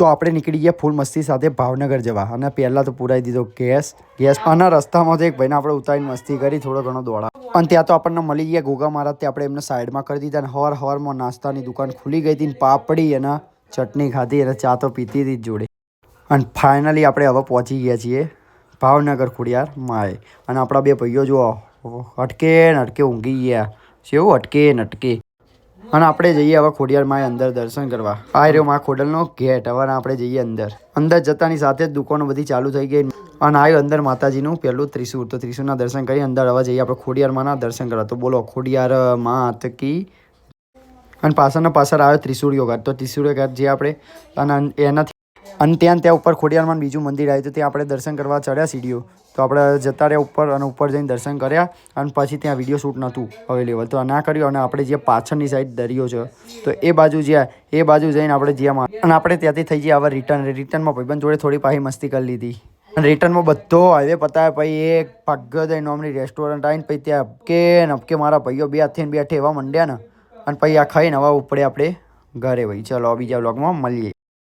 તો આપણે નીકળી ગયા ફૂલ મસ્તી સાથે ભાવનગર જવા. અને પહેલાં તો પુરાઈ દીધો ગેસ. અને રસ્તામાંથી એક ભાઈને આપણે ઉતારીને મસ્તી કરી, થોડો ઘણો દોડા. અને ત્યાં તો આપણને મળી ગયા ગોગા મહારાજ. તે આપણે એમને સાઈડમાં કરી દીધા. અને હવારમાં નાસ્તાની દુકાન ખુલી ગઈ હતી. પાપડી અને ચટણી ખાધી અને ચા તો પીતી હતી જ જોડે. અને ફાઇનલી આપણે હવે પહોંચી ગયા છીએ ભાવનગર ખોડિયાર માએ. અને આપણા બે ભાઈઓ જો અટકે ને અટકે ઊંઘી ગયા. કેવું અટકે ને અટકે. અને આપણે જઈએ હવે ખોડિયાર માએ અંદર દર્શન કરવા. આ રહ્યો મા ખોડલનો ગેટ. હવે આપણે જઈએ અંદર. અંદર જતાની સાથે જ દુકાનો બધી ચાલુ થઈ ગઈ. અને આવ્યું અંદર માતાજીનું પહેલું ત્રિશૂળ. તો ત્રિશૂળના દર્શન કરી અંદર હવે જઈએ આપણે ખોડિયાર માના દર્શન કરવા. તો બોલો ખોડિયાર માત કી. અને પાછળ આવ્યો ત્રિશૂળિયો ઘાટ. તો ત્રિશૂળિયો ઘાટ જે આપણે અને એનાથી અને ત્યાં ઉપર ખોડિયારમાં બીજું મંદિર આવ્યું. તો ત્યાં આપણે દર્શન કરવા ચડ્યા સીડીઓ. તો આપણે જતા રહ્યા ઉપર અને ઉપર જઈને દર્શન કર્યા. અને પછી ત્યાં વિડીયો શૂટ નહોતું અવેલેબલ, તો ના કર્યું. અને આપણે જે પાછળની સાઈડ દરિયો છે તો એ બાજુ જ્યાં એ બાજુ જઈને આપણે જ્યાં અને આપણે ત્યાંથી થઈ ગયા હવે રિટર્નમાં ભાઈબંધ જોડે થોડી પાછી મસ્તી કરી લીધી. અને રિટર્નમાં બધો હાઈવે પતાવ્યા. પછી એક ભાગ્યોદય નામની રેસ્ટોરન્ટ આવીને પછી ત્યાં નપકે મારા ભાઈઓ બે હાથે બેઠે એવા મંડ્યા ને. અને પછી આ ખાઈને હવે ઉપડે આપણે ઘરે ભાઈ. ચલો બીજા વ્લોગમાં મળીએ.